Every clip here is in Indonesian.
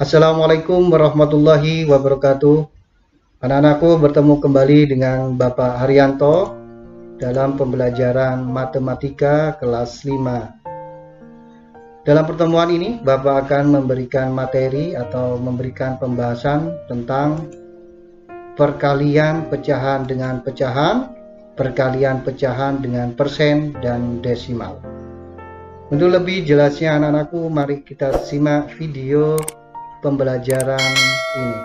Assalamualaikum warahmatullahi wabarakatuh. Anak-anakku, bertemu kembali dengan Bapak Haryanto dalam pembelajaran matematika kelas 5. Dalam pertemuan ini Bapak akan memberikan materi atau memberikan pembahasan tentang perkalian pecahan dengan pecahan, perkalian pecahan dengan persen dan desimal. Untuk lebih jelasnya anak-anakku, mari kita simak video pembelajaran ini.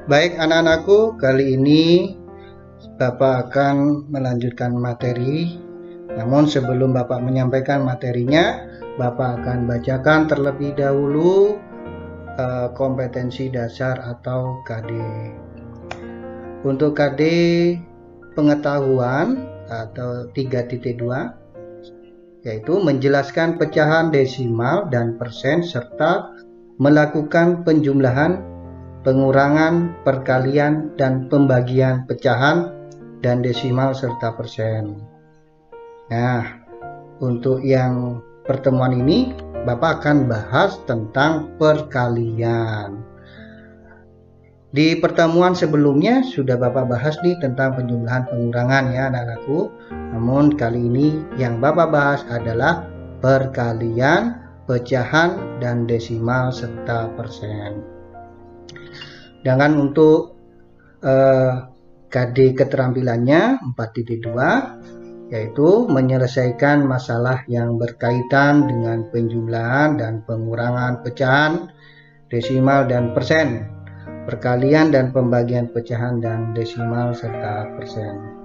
Baik anak-anakku, kali ini Bapak akan melanjutkan materi. Namun sebelum Bapak menyampaikan materinya, Bapak akan bacakan terlebih dahulu kompetensi dasar atau KD. Untuk KD pengetahuan atau 3.2, yaitu menjelaskan pecahan desimal dan persen serta melakukan penjumlahan, pengurangan, perkalian, dan pembagian pecahan dan desimal serta persen. Nah, untuk yang pertemuan ini Bapak akan bahas tentang perkalian. Di pertemuan sebelumnya sudah Bapak bahas nih tentang penjumlahan pengurangan ya anak-anakku. Namun kali ini yang Bapak bahas adalah perkalian, pecahan, dan desimal serta persen. Sedangkan untuk KD keterampilannya 4.2, yaitu menyelesaikan masalah yang berkaitan dengan penjumlahan dan pengurangan pecahan, desimal, dan persen, perkalian dan pembagian pecahan dan desimal serta persen.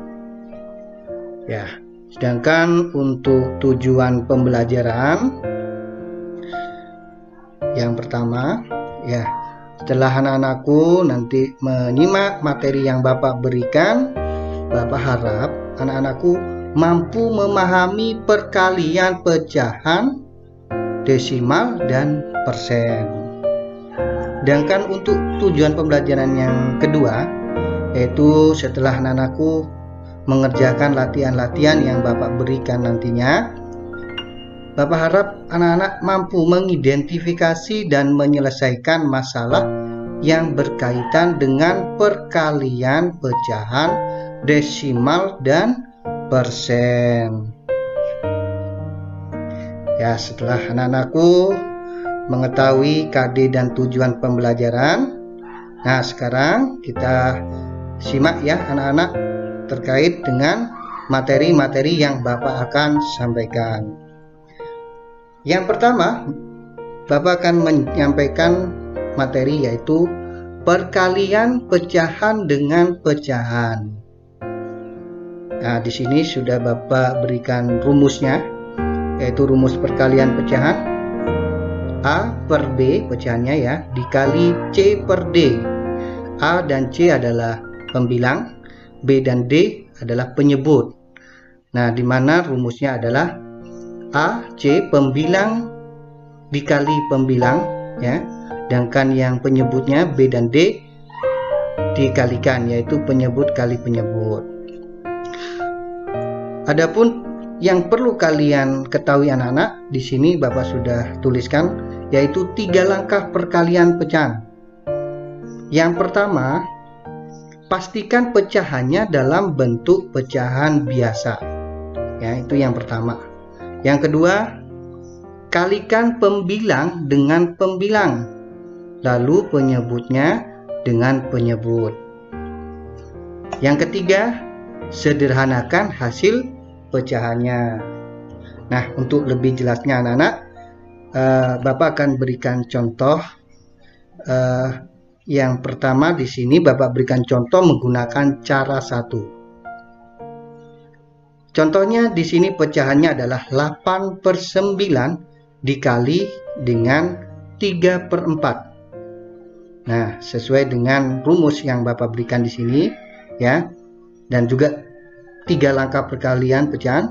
Ya, sedangkan untuk tujuan pembelajaran yang pertama, ya, setelah anak-anakku nanti menyimak materi yang Bapak berikan, Bapak harap anak-anakku mampu memahami perkalian pecahan, desimal, dan persen. Sedangkan untuk tujuan pembelajaran yang kedua, yaitu setelah anak-anakku mengerjakan latihan-latihan yang Bapak berikan nantinya, Bapak harap anak-anak mampu mengidentifikasi dan menyelesaikan masalah yang berkaitan dengan perkalian pecahan, desimal, dan persen. Ya, setelah anak-anakku mengetahui KD dan tujuan pembelajaran, nah sekarang kita simak ya anak-anak terkait dengan materi-materi yang Bapak akan sampaikan. Yang pertama, Bapak akan menyampaikan materi yaitu perkalian pecahan dengan pecahan. Nah, di sini sudah Bapak berikan rumusnya, yaitu rumus perkalian pecahan A per B pecahannya ya, dikali C per D. A dan C adalah pembilang, B dan D adalah penyebut. Nah, di mana rumusnya adalah A, C pembilang dikali pembilang ya, sedangkan yang penyebutnya B dan D dikalikan, yaitu penyebut kali penyebut. Adapun yang perlu kalian ketahui anak-anak, di sini Bapak sudah tuliskan, yaitu 3 langkah perkalian pecahan. Yang pertama, pastikan pecahannya dalam bentuk pecahan biasa. Ya, itu yang pertama. Yang kedua, kalikan pembilang dengan pembilang, lalu penyebutnya dengan penyebut. Yang ketiga, sederhanakan hasil pecahannya. Nah, untuk lebih jelasnya anak-anak, Bapak akan berikan contoh. Yang pertama di sini Bapak berikan contoh menggunakan cara 1. Contohnya di sini pecahannya adalah 8 per 9 dikali dengan 3 per 4. Nah, sesuai dengan rumus yang Bapak berikan di sini ya. Dan juga 3 langkah perkalian pecahan.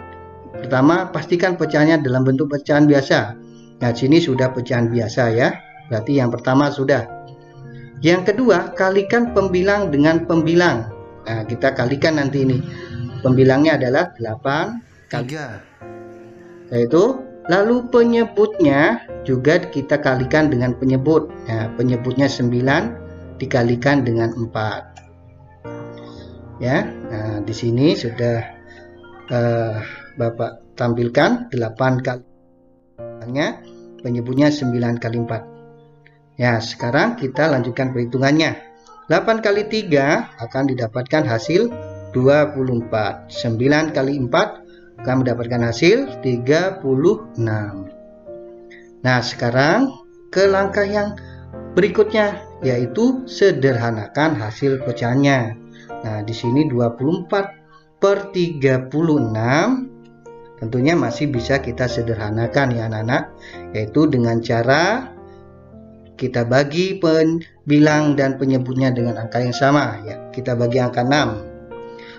Pertama, pastikan pecahannya dalam bentuk pecahan biasa. Nah, sini sudah pecahan biasa ya. Berarti yang pertama sudah. Yang kedua, kalikan pembilang dengan pembilang. Nah, kita kalikan nanti ini. Pembilangnya adalah 8 kali 3, yaitu Lalu penyebutnya juga kita kalikan dengan penyebut. Nah, penyebutnya 9 dikalikan dengan 4. Ya, nah di sini sudah Bapak tampilkan 8 kali. Penyebutnya 9 kali 4. Ya, sekarang kita lanjutkan perhitungannya. 8 kali 3 akan didapatkan hasil 24. 9 kali 4 akan mendapatkan hasil 36. Nah, sekarang ke langkah yang berikutnya, yaitu sederhanakan hasil pecahannya. Nah, di sini 24/36 tentunya masih bisa kita sederhanakan ya anak-anak, yaitu dengan cara kita bagi pembilang dan penyebutnya dengan angka yang sama ya. Kita bagi angka 6.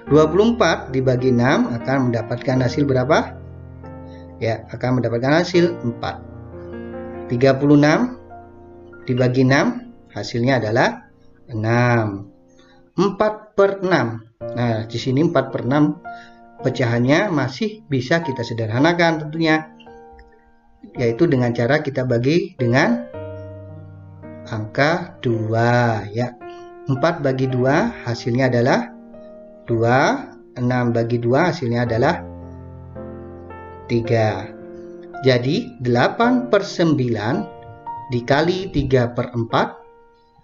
24 dibagi 6 akan mendapatkan hasil berapa? Ya, akan mendapatkan hasil 4. 36 dibagi 6 hasilnya adalah 6. 4/6. Nah, di sini 4/6 pecahannya masih bisa kita sederhanakan tentunya, yaitu dengan cara kita bagi dengan angka 2 ya. 4 bagi 2 hasilnya adalah 2, 6 bagi 2 hasilnya adalah 3. Jadi 8/9 dikali 3/4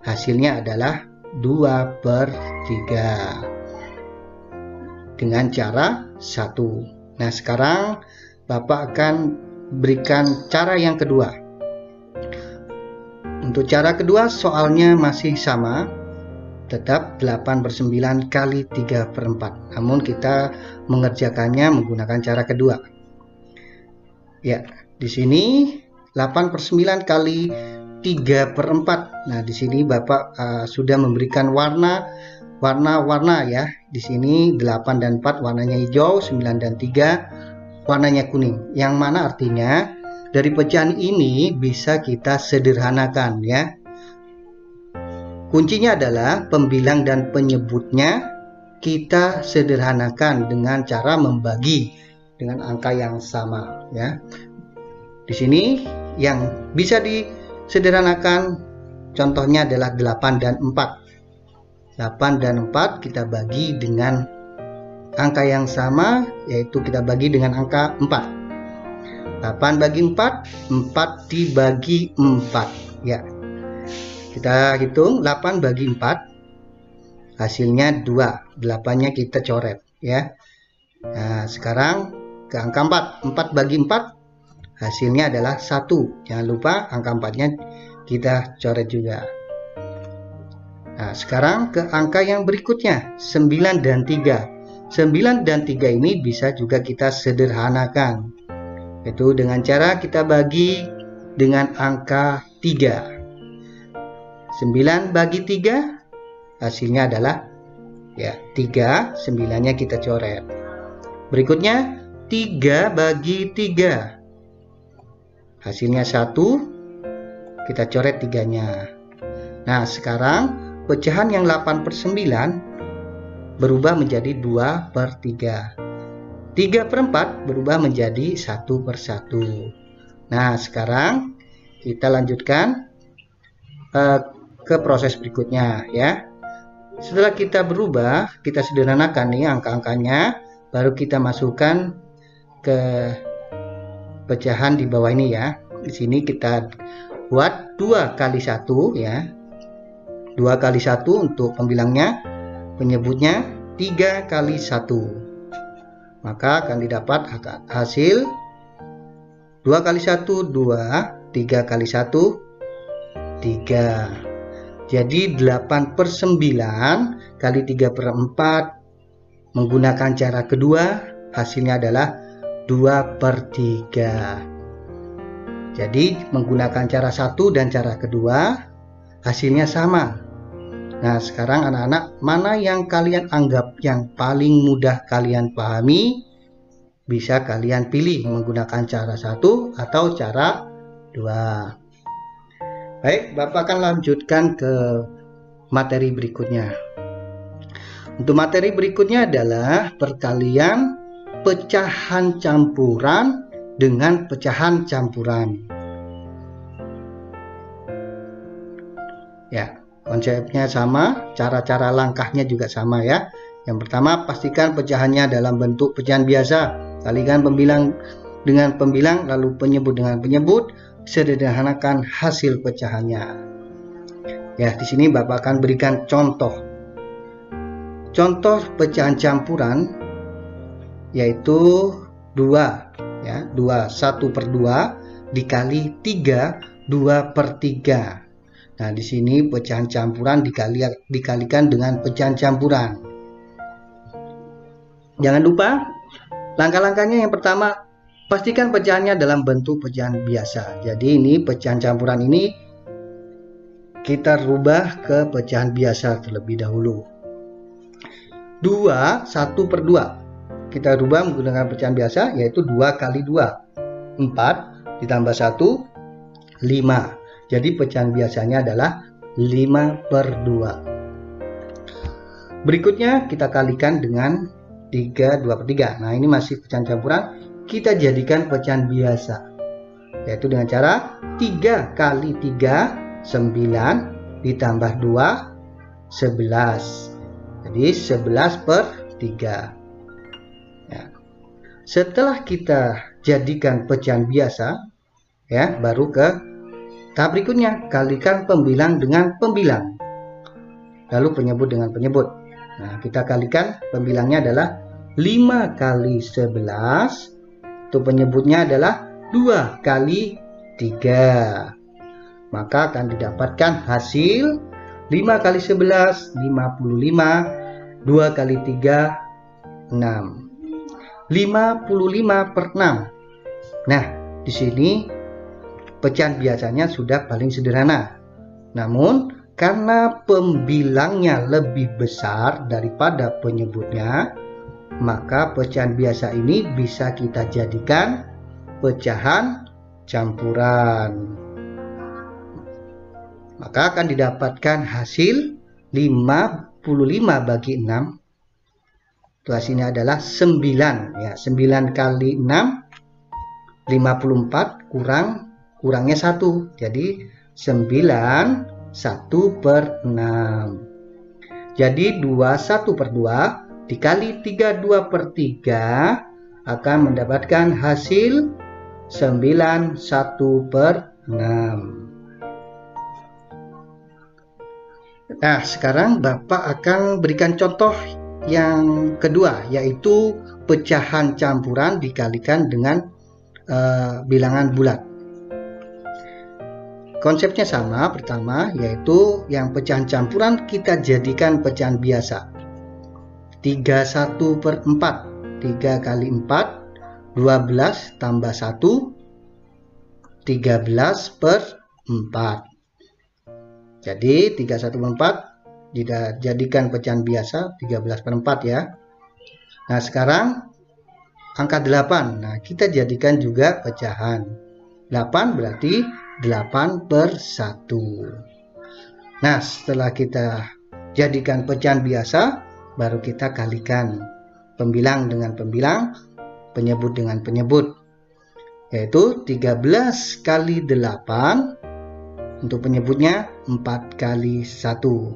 hasilnya adalah 2/3 dengan cara 1. Nah, sekarang Bapak akan berikan cara yang kedua. Untuk cara kedua soalnya masih sama, tetap 8/9 kali 3/4. Namun kita mengerjakannya menggunakan cara kedua. Ya, di sini 8/9 kali 3/4. Nah, di sini Bapak sudah memberikan warna ya. Di sini 8 dan 4 warnanya hijau, 9 dan 3 warnanya kuning. Yang mana artinya dari pecahan ini bisa kita sederhanakan ya. Kuncinya adalah pembilang dan penyebutnya kita sederhanakan dengan cara membagi dengan angka yang sama ya. Di sini yang bisa disederhanakan contohnya adalah 8 dan 4. 8 dan 4 kita bagi dengan angka yang sama, yaitu kita bagi dengan angka 4. 8 bagi 4, 4 dibagi 4 ya. Kita hitung 8 bagi 4 hasilnya 2. 8-nya kita coret ya. Nah, sekarang ke angka 4. 4 bagi 4 hasilnya adalah 1. Jangan lupa angka 4-nya kita coret juga. Nah, sekarang ke angka yang berikutnya 9 dan 3. 9 dan 3 ini bisa juga kita sederhanakan, yaitu dengan cara kita bagi dengan angka 3. 9 bagi 3 hasilnya adalah ya 3, 9-nya kita coret. Berikutnya 3 bagi 3 hasilnya 1, kita coret 3-nya. Nah, sekarang pecahan yang 8/9 berubah menjadi 2/3. 3/4 berubah menjadi 1/1. Nah, sekarang kita lanjutkan ke proses berikutnya ya. Setelah kita berubah, kita sederhanakan nih angka-angkanya, baru kita masukkan ke pecahan di bawah ini ya. Di sini kita buat 2 kali 1 ya. 2 kali 1 untuk pembilangnya, penyebutnya 3 kali 1. Maka akan didapat hasil 2 kali 1 2, 3 kali 1 3. Jadi 8/9 kali 3/4 menggunakan cara kedua hasilnya adalah 2/3. Jadi menggunakan cara satu dan cara kedua hasilnya sama. Nah, sekarang anak-anak, mana yang kalian anggap yang paling mudah kalian pahami, bisa kalian pilih menggunakan cara satu atau cara dua. Baik, Bapak akan lanjutkan ke materi berikutnya. Untuk materi berikutnya adalah perkalian pecahan campuran dengan pecahan campuran. Ya, konsepnya sama, cara-cara langkahnya juga sama ya. Yang pertama, pastikan pecahannya dalam bentuk pecahan biasa. Kalikan pembilang dengan pembilang, lalu penyebut dengan penyebut, sederhanakan hasil pecahannya. Ya, di sini Bapak akan berikan contoh. Contoh pecahan campuran yaitu 2 ya, 1/2 dikali 3 2/3. Nah, di sini pecahan campuran dikalikan dengan pecahan campuran. Jangan lupa langkah-langkahnya. Yang pertama, pastikan pecahannya dalam bentuk pecahan biasa. Jadi ini pecahan campuran ini kita rubah ke pecahan biasa terlebih dahulu. 2 1/2 kita rubah menggunakan pecahan biasa, yaitu 2 kali 2 4 ditambah 1 5. Jadi pecahan biasanya adalah 5/2. Berikutnya kita kalikan dengan 3 2/3. Nah, ini masih pecahan campuran, kita jadikan pecahan biasa, yaitu dengan cara 3 kali 3 9 ditambah 2 11. Jadi 11/3 ya. Setelah kita jadikan pecahan biasa ya, baru ke tahap berikutnya, kalikan pembilang dengan pembilang, lalu penyebut dengan penyebut. Nah, kita kalikan pembilangnya adalah 5 kali 11, untuk penyebutnya adalah 2 kali 3. Maka akan didapatkan hasil 5 kali 11 55, 2 kali 3 6. 55/6. Nah, di sini pecahan biasanya sudah paling sederhana. Namun karena pembilangnya lebih besar daripada penyebutnya, maka pecahan biasa ini bisa kita jadikan pecahan campuran. Maka akan didapatkan hasil 55 bagi 6. Itu hasilnya adalah 9 ya. 9 kali 6 54 kurangnya 1. Jadi 9 1/6. Jadi 2 1/2 dikali 3 2/3 akan mendapatkan hasil 9 1/6. Nah, sekarang Bapak akan berikan contoh yang kedua, yaitu pecahan campuran dikalikan dengan bilangan bulat. Konsepnya sama, pertama yaitu yang pecahan campuran kita jadikan pecahan biasa. 3 1/4, 3 kali 4 12 tambah 1 13/4. Jadi 3 1/4 dijadikan pecahan biasa 13/4 ya. Nah, sekarang angka 8. Nah, kita jadikan juga pecahan. 8 berarti 8/1. Nah, setelah kita jadikan pecahan biasa, baru kita kalikan pembilang dengan pembilang, penyebut dengan penyebut, yaitu 13 kali 8. Untuk penyebutnya 4 kali 1.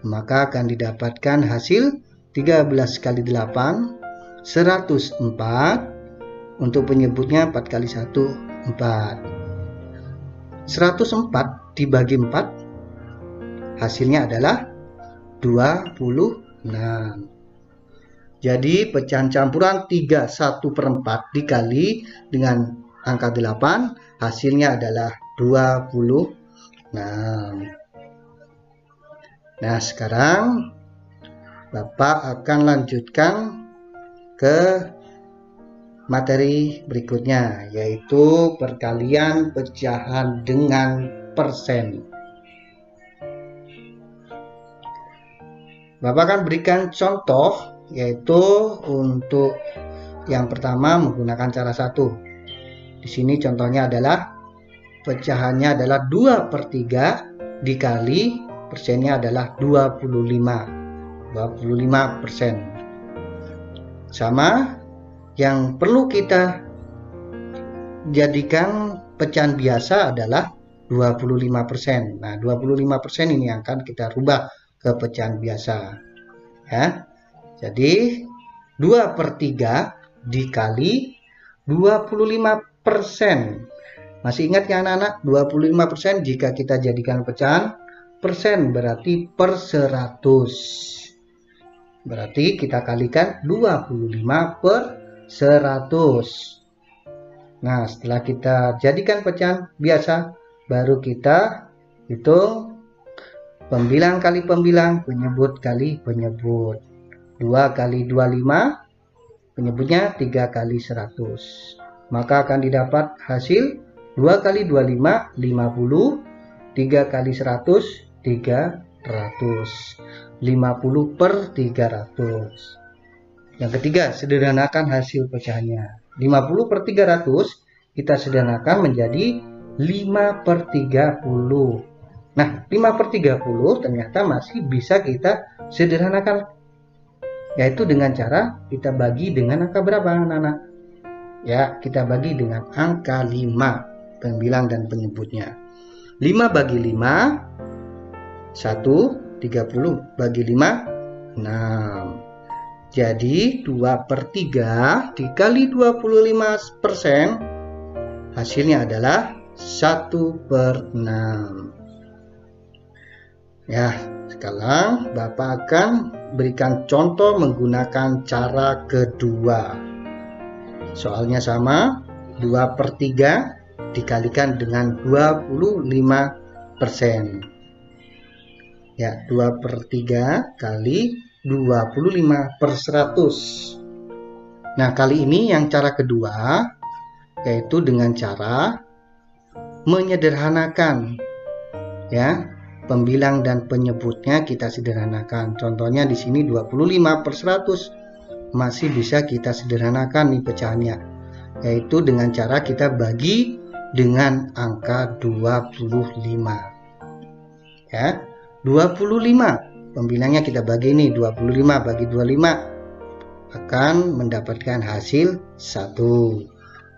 Maka akan didapatkan hasil 13 kali 8 104. Untuk penyebutnya 4 kali 1 4. 104 dibagi 4 hasilnya adalah 26. Jadi pecahan campuran 3 1/4 dikali dengan angka 8 hasilnya adalah 26. Nah, sekarang Bapak akan lanjutkan ke materi berikutnya, yaitu perkalian pecahan dengan persen. Bapak akan berikan contoh, yaitu untuk yang pertama menggunakan cara 1. Di sini contohnya adalah pecahannya adalah 2/3 dikali persennya adalah 25%. Sama, yang perlu kita jadikan pecahan biasa adalah 25%. Nah, 25% ini akan kita rubah ke pecahan biasa. Ya. Jadi 2/3 dikali 25%. Masih ingat ya anak-anak? 25% jika kita jadikan pecahan persen berarti per 100. Berarti kita kalikan 25 per 100. Nah, setelah kita jadikan pecahan biasa, baru kita hitung pembilang kali pembilang, penyebut kali penyebut. 2 kali 25, penyebutnya 3 kali 100. Maka akan didapat hasil 2 kali 25, 50. 3 kali 100, 300. 50 per 300. Yang ketiga, sederhanakan hasil pecahannya. 50 per 300 kita sederhanakan menjadi 5/30. Nah, 5/30 ternyata masih bisa kita sederhanakan, yaitu dengan cara kita bagi dengan angka berapa anak-anak? Ya, kita bagi dengan angka 5, pembilang dan penyebutnya. 5 bagi 5, 1, 30 bagi 5, 6. Jadi 2/3 dikali 25%, hasilnya adalah 1/6. Ya, sekarang Bapak akan berikan contoh menggunakan cara kedua. Soalnya sama, 2/3 dikalikan dengan 25%. Ya, 2/3 kali 25 per 100. Nah, kali ini yang cara kedua, yaitu dengan cara menyederhanakan. Ya, pembilang dan penyebutnya kita sederhanakan. Contohnya di sini 25 per 100. Masih bisa kita sederhanakan nih pecahannya, yaitu dengan cara kita bagi dengan angka 25. Ya. 25, pembilangnya kita bagi ini, 25 bagi 25 akan mendapatkan hasil 1.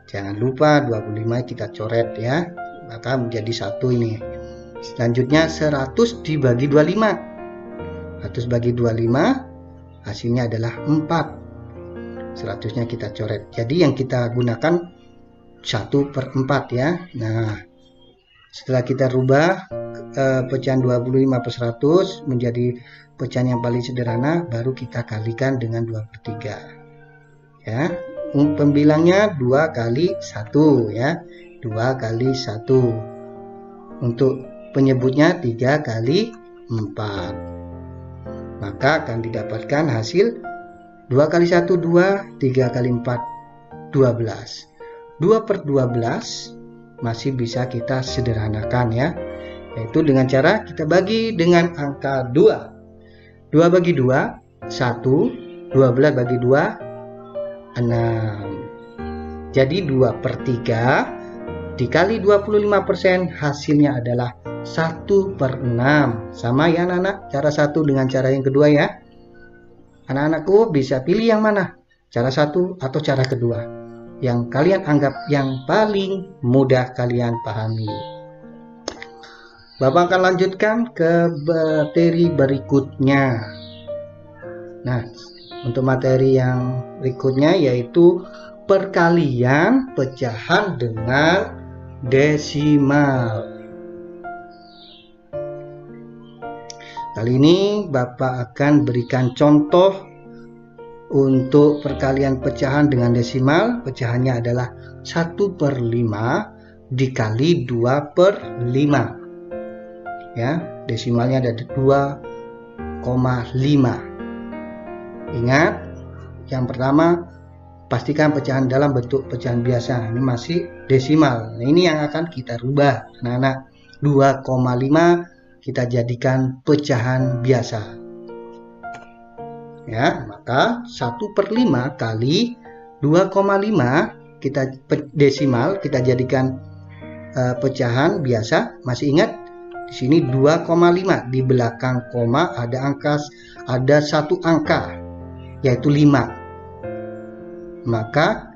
Jangan lupa 25 kita coret ya, maka menjadi 1 ini. Selanjutnya 100 dibagi 25. 100 bagi 25 hasilnya adalah 4. 100-nya kita coret. Jadi yang kita gunakan 1/4 ya. Nah, setelah kita rubah pecahan 25 per 100 menjadi pecahan yang paling sederhana, baru kita kalikan dengan 2/3. Ya, pembilangnya 2 kali 1 ya. 2 kali 1. Untuk penyebutnya 3 kali 4. Maka akan didapatkan hasil 2 kali 1 2, 3 kali 4 12. 2/12 masih bisa kita sederhanakan ya, yaitu dengan cara kita bagi dengan angka 2. 2 bagi 2, 1. 12 bagi 2, 6. Jadi 2/3 dikali 25% hasilnya adalah 1/6. Sama ya anak-anak, cara satu dengan cara yang kedua ya. Anak-anakku bisa pilih yang mana, cara satu atau cara kedua, yang kalian anggap yang paling mudah kalian pahami. Bapak akan lanjutkan ke materi berikutnya. Nah, untuk materi yang berikutnya yaitu perkalian pecahan dengan desimal. Kali ini Bapak akan berikan contoh untuk perkalian pecahan dengan desimal. Pecahannya adalah 1/5 dikali 2/5. Ya, desimalnya ada 2,5. Ingat, yang pertama pastikan pecahan dalam bentuk pecahan biasa. Ini masih desimal. Nah, ini yang akan kita rubah, anak-anak. 2,5 kita jadikan pecahan biasa. Ya, maka 1/5 kali 2,5 kita desimal, kita jadikan pecahan biasa. Masih ingat? Di sini 2,5, di belakang koma ada satu angka, yaitu 5. Maka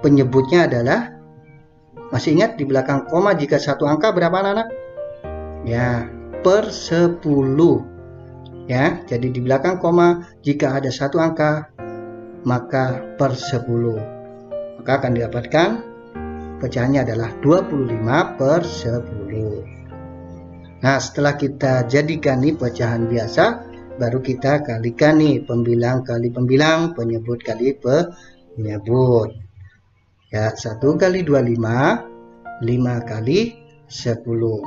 penyebutnya adalah, masih ingat di belakang koma jika satu angka berapa anak-anak? Ya, per 10. Ya, jadi di belakang koma jika ada satu angka maka per 10. Maka akan didapatkan pecahannya adalah 25 per 10. Nah, setelah kita jadikan nih pecahan biasa, baru kita kalikan nih pembilang kali pembilang, penyebut kali penyebut. Ya, 1 kali 25, 5 kali 10.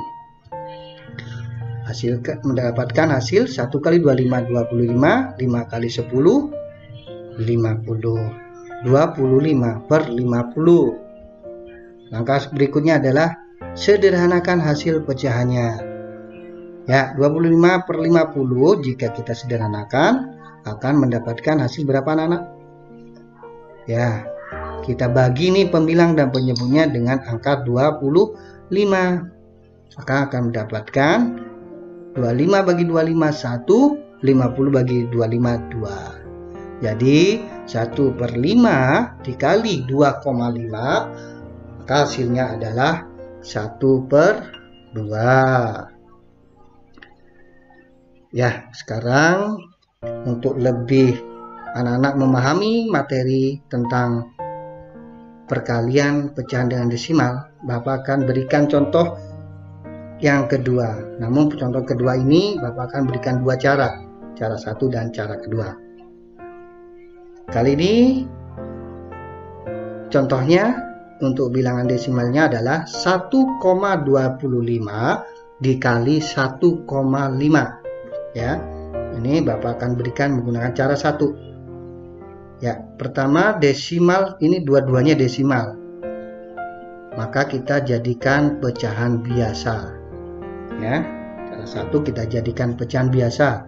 Hasil mendapatkan hasil 1 kali 25, 25, 5 kali 10, 50. 25 per 50. Langkah berikutnya adalah sederhanakan hasil pecahannya. Ya, 25 per 50 jika kita sederhanakan akan mendapatkan hasil berapa anak-anak? Ya, kita bagi nih pembilang dan penyebutnya dengan angka 25. Maka akan mendapatkan 25 bagi 25 1, 50 bagi 25 2. Jadi 1 per 5 dikali 2,5, maka hasilnya adalah 1 per 2. Ya, sekarang untuk lebih anak-anak memahami materi tentang perkalian pecahan dengan desimal, Bapak akan berikan contoh yang kedua. Namun contoh kedua ini Bapak akan berikan dua cara satu dan cara kedua. Kali ini contohnya untuk bilangan desimalnya adalah 1,25 dikali 1,5. Ya, ini Bapak akan berikan menggunakan cara satu. Ya, pertama desimal, ini dua-duanya desimal. Maka kita jadikan pecahan biasa. Ya, cara satu kita jadikan pecahan biasa.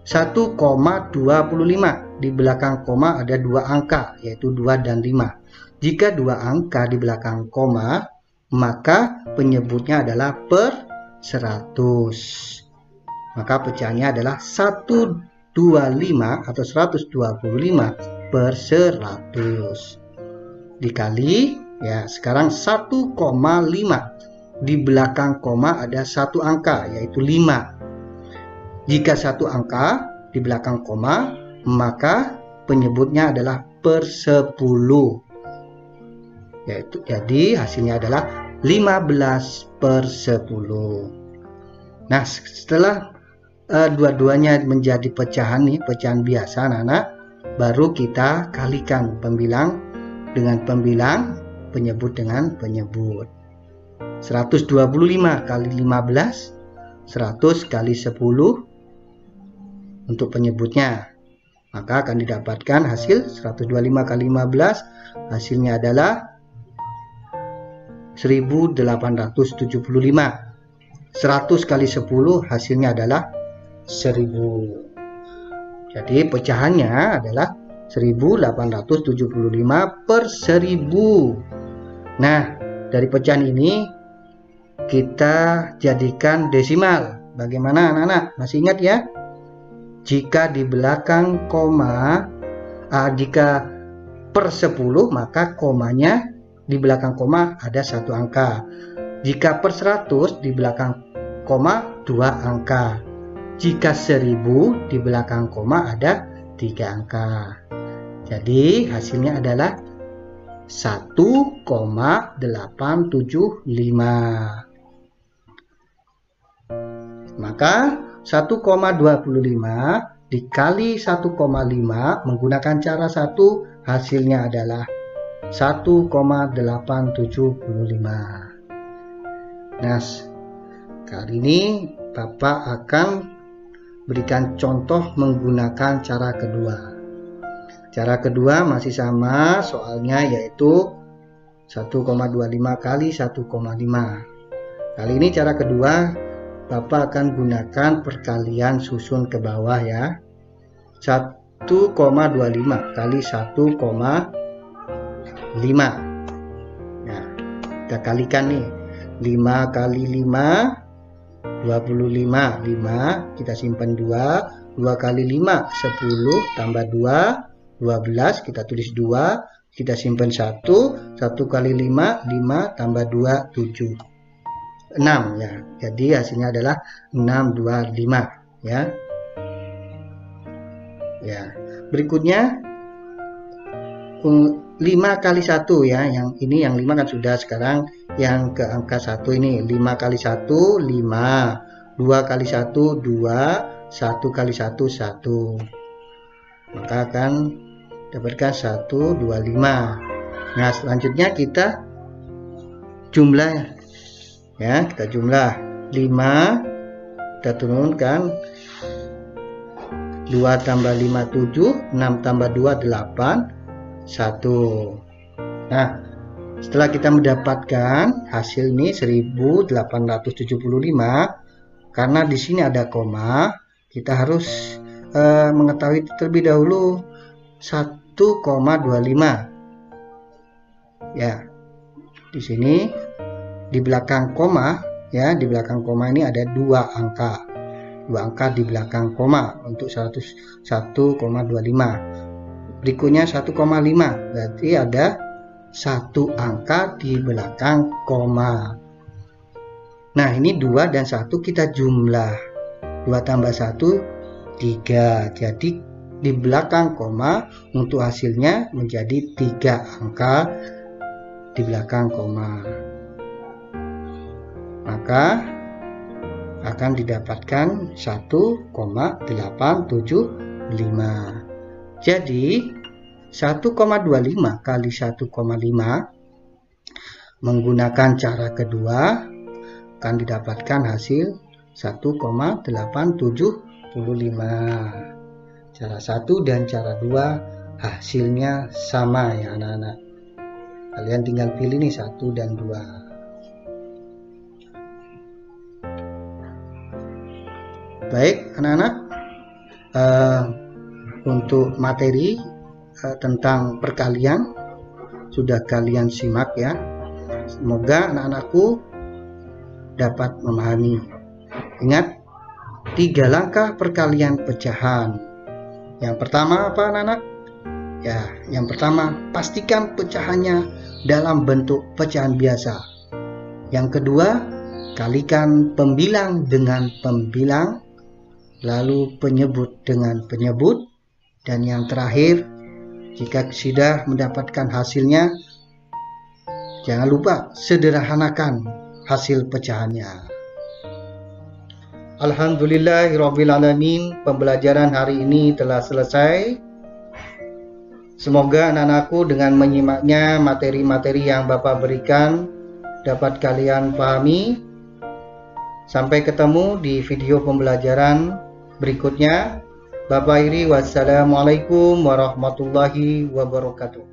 1,25. Di belakang koma ada dua angka, yaitu 2 dan 5. Jika dua angka di belakang koma, maka penyebutnya adalah per 100. Maka pecahannya adalah 125 atau 125 per 100. Dikali, ya sekarang 1,5. Di belakang koma ada satu angka, yaitu 5. Jika satu angka di belakang koma, maka penyebutnya adalah per 10. Yaitu, jadi hasilnya adalah 15 per 10. Nah, setelah dua-duanya menjadi pecahan nih, pecahan biasa anak-anak, baru kita kalikan pembilang dengan pembilang, penyebut dengan penyebut. 125 kali 15, 100 kali 10 untuk penyebutnya. Maka akan didapatkan hasil 125 kali 15, hasilnya adalah 1875. 100 kali 10 hasilnya adalah 1000. Jadi pecahannya adalah 1875 per 1000. Nah, dari pecahan ini kita jadikan desimal. Bagaimana anak-anak? Masih ingat ya? Jika di belakang koma, jika per 10 maka komanya di belakang koma ada satu angka. Jika per 100 di belakang koma 2 angka. Jika 1000 di belakang koma ada 3 angka. Jadi hasilnya adalah 1,875. Maka 1,25 dikali 1,5 menggunakan cara satu, hasilnya adalah 1,875. Nah, kali ini Bapak akan berikan contoh menggunakan cara kedua. Cara kedua masih sama soalnya, yaitu 1,25 kali 1,5. Kali ini cara kedua Bapak akan gunakan perkalian susun ke bawah ya. 1,25 kali 1,5. Nah, kita kalikan nih. 5 kali 5 25, 5 kita simpan 2 kali 5 10 tambah 2 12, kita tulis 2 kita simpan 1 kali 5 tambah 2 7 6 ya. Jadi hasilnya adalah 625 ya. Ya. Berikutnya 5 kali 1 ya. Yang ini yang 5 kan sudah, sekarang yang ke angka 1 ini 5 kali 1 5, 2 kali 1 2, 1 kali 1 1. Maka akan dapatkan 125. Nah, selanjutnya kita jumlah ya, kita jumlah 5, kita turunkan 2 tambah 5 7, 6 tambah 2 8, 1. Nah, setelah kita mendapatkan hasil ini 1875, karena di sini ada koma, kita harus mengetahui terlebih dahulu 1,25 ya. Di sini di belakang koma ya, di belakang koma ini ada 2 angka di belakang koma untuk 1,25. Berikutnya 1,5, berarti ada 1 angka di belakang koma. Nah, ini 2 dan 1 kita jumlah, 2 tambah 1 3. Jadi di belakang koma untuk hasilnya menjadi 3 angka di belakang koma. Maka akan didapatkan 1,875. Jadi 1,25 kali 1,5 menggunakan cara kedua akan didapatkan hasil 1,875. Cara 1 dan cara 2 hasilnya sama ya anak-anak. Kalian tinggal pilih nih 1 dan 2. Baik anak-anak, untuk materi tentang perkalian sudah kalian simak ya. Semoga anak-anakku dapat memahami. Ingat 3 langkah perkalian pecahan. Yang pertama apa anak-anak? Ya, yang pertama pastikan pecahannya dalam bentuk pecahan biasa. Yang kedua, kalikan pembilang dengan pembilang, lalu penyebut dengan penyebut, dan yang terakhir, jika sudah mendapatkan hasilnya, jangan lupa sederhanakan hasil pecahannya. Alhamdulillahirrabbilalamin, pembelajaran hari ini telah selesai. Semoga anak-anakku dengan menyimaknya materi-materi yang Bapak berikan dapat kalian pahami. Sampai ketemu di video pembelajaran berikutnya. Bapak Iri, wassalamualaikum warahmatullahi wabarakatuh.